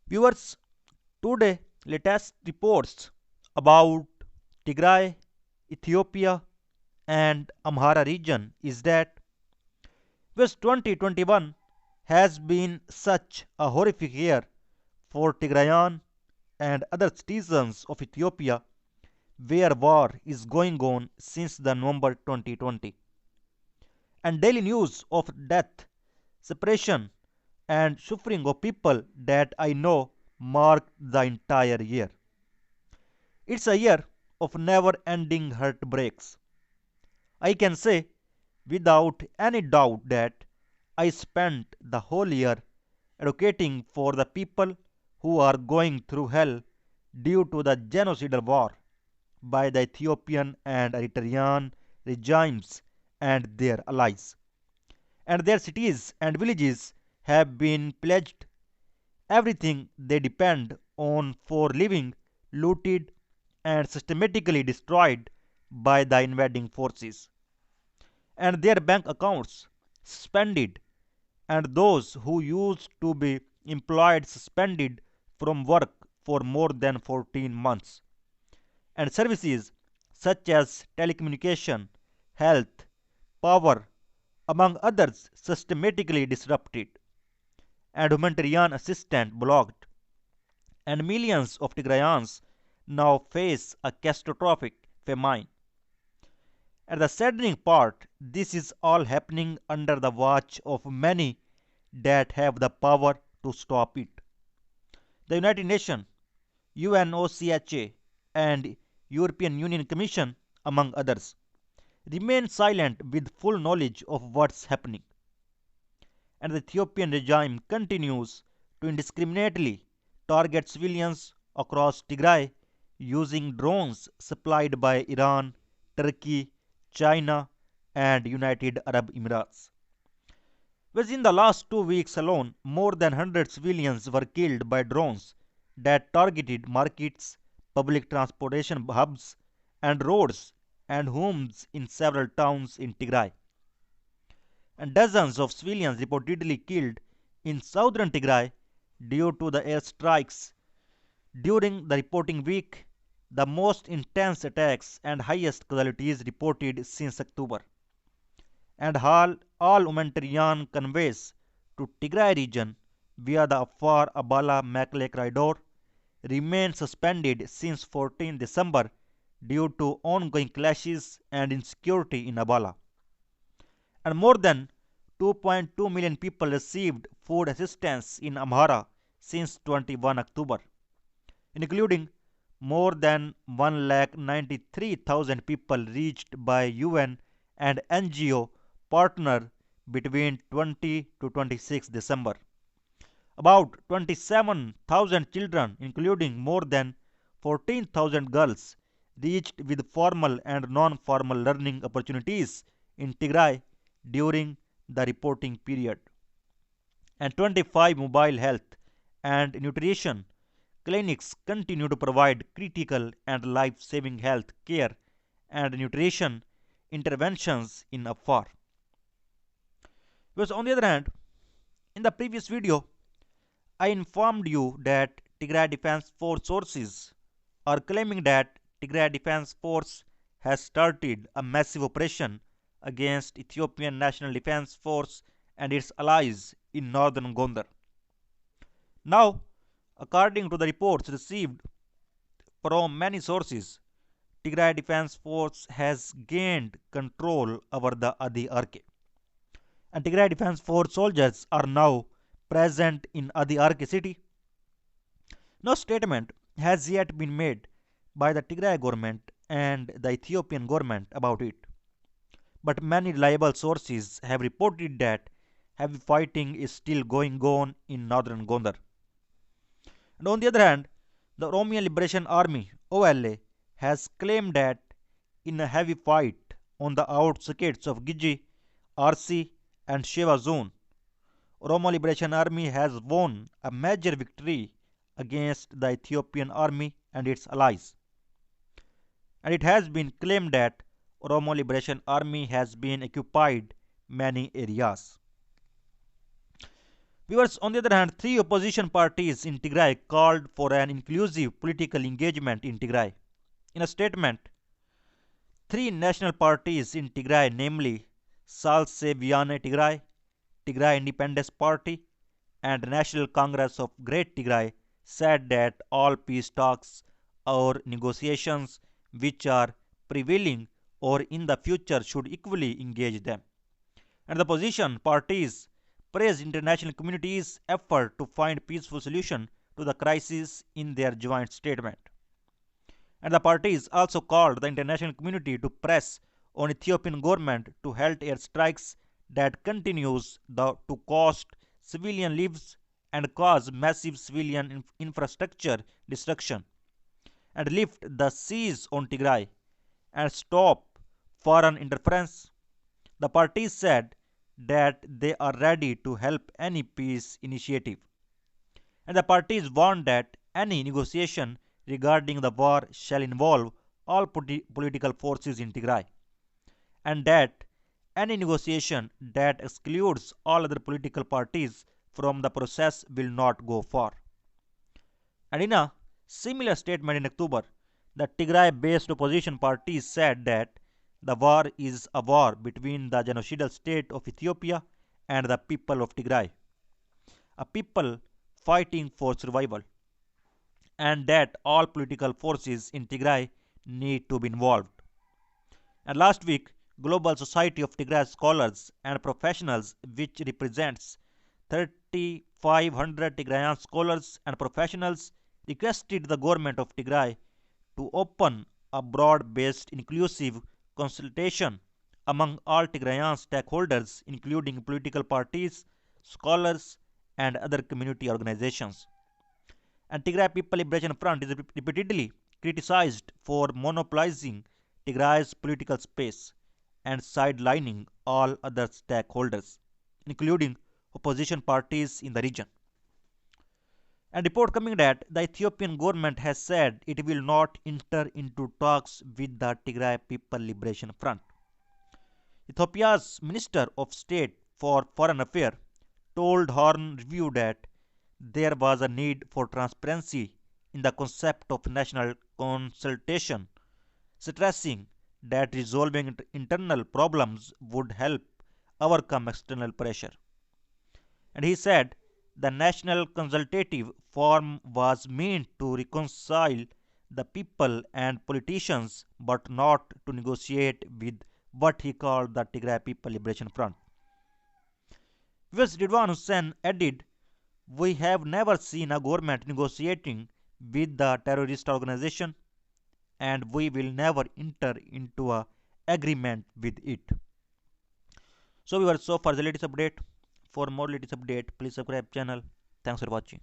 Viewers, today latest reports about Tigray, Ethiopia and Amhara region is that West 2021 has been such a horrific year for Tigrayan and other citizens of Ethiopia where war is going on since the November 2020 and daily news of death, separation and suffering of people that I know marked the entire year. It's a year of never ending heartbreaks. I can say without any doubt that I spent the whole year advocating for the people who are going through hell due to the genocidal war by the Ethiopian and Eritrean regimes and their allies. And their cities and villages have been pledged everything they depend on for living, looted, and systematically destroyed by the invading forces, and their bank accounts suspended, and those who used to be employed suspended from work for more than 14 months, and services such as telecommunication, health, power, among others, systematically disrupted, and humanitarian assistance blocked, and millions of Tigrayans now face a catastrophic famine. And the saddening part, this is all happening under the watch of many that have the power to stop it. The United Nations, UNOCHA, and European Union Commission, among others, remain silent with full knowledge of what's happening. And the Ethiopian regime continues to indiscriminately target civilians across Tigray using drones supplied by Iran, Turkey, China, and United Arab Emirates. Within the last 2 weeks alone, more than 100 civilians were killed by drones that targeted markets, public transportation hubs, and roads and homes in several towns in Tigray, and dozens of civilians reportedly killed in southern Tigray due to the airstrikes during the reporting week, the most intense attacks and highest casualties reported since October. And all humanitarian conveys to Tigray region via the Afar Abala Mekelle corridor remain suspended since 14 December due to ongoing clashes and insecurity in Abala, and more than 2.2 million people received food assistance in Amhara since 21 October, including more than 1,93,000 people reached by UN and NGO partner between 20 to 26 December. About 27,000 children, including more than 14,000 girls, reached with formal and non formal learning opportunities in Tigray during the reporting period. And 25 mobile health and nutrition clinics continue to provide critical and life saving health care and nutrition interventions in Afar. Whereas, on the other hand, in the previous video, I informed you that Tigray Defense Force sources are claiming that Tigray Defense Force has started a massive operation against Ethiopian National Defense Force and its allies in northern Gondar. Now, according to the reports received from many sources, Tigray Defense Force has gained control over the Adi Arke. And Tigray Defense Force soldiers are now present in Adi Arke city. No statement has yet been made by the Tigray government and the Ethiopian government about it. But many reliable sources have reported that heavy fighting is still going on in northern Gondar. And on the other hand, the Oromo Liberation Army (OLA) has claimed that in a heavy fight on the outskirts of Giji, Arsi, and Sheva zone, Oromo Liberation Army has won a major victory against the Ethiopian army and its allies. And it has been claimed that Oromo Liberation Army has been occupied many areas. Viewers, on the other hand, three opposition parties in Tigray called for an inclusive political engagement in Tigray. In a statement, three national parties in Tigray, namely Salse Viane Tigray, Tigray Independence Party, and National Congress of Great Tigray, said that all peace talks or negotiations which are prevailing or in the future should equally engage them. And the opposition parties praised international community's effort to find peaceful solution to the crisis in their joint statement. And the parties also called the international community to press on Ethiopian government to halt airstrikes that continues to cost civilian lives and cause massive civilian infrastructure destruction, and lift the siege on Tigray and stop foreign interference. The parties said that they are ready to help any peace initiative, and the parties warned that any negotiation regarding the war shall involve all political forces in Tigray, and that any negotiation that excludes all other political parties from the process will not go far. And in a similar statement in October, the Tigray based opposition parties said that the war is a war between the genocidal state of Ethiopia and the people of Tigray, a people fighting for survival, and that all political forces in Tigray need to be involved. And last week, Global Society of Tigray Scholars and Professionals, which represents 3,500 Tigrayan scholars and professionals, requested the government of Tigray to open a broad-based inclusive consultation among all Tigrayan stakeholders, including political parties, scholars, and other community organizations. And Tigray People Liberation Front is repeatedly criticized for monopolizing Tigray's political space and sidelining all other stakeholders, including opposition parties in the region. And report coming that the Ethiopian government has said it will not enter into talks with the Tigray People Liberation Front. Ethiopia's Minister of State for Foreign Affairs told Horn Review that there was a need for transparency in the concept of national consultation, stressing that resolving internal problems would help overcome external pressure. And he said the National Consultative Forum was meant to reconcile the people and politicians but not to negotiate with what he called the Tigray People Liberation Front. US Ridwan Hussein added, "We have never seen a government negotiating with the terrorist organization and we will never enter into a agreement with it." So viewers, so far the latest update. For more latest update, please subscribe channel. Thanks for watching.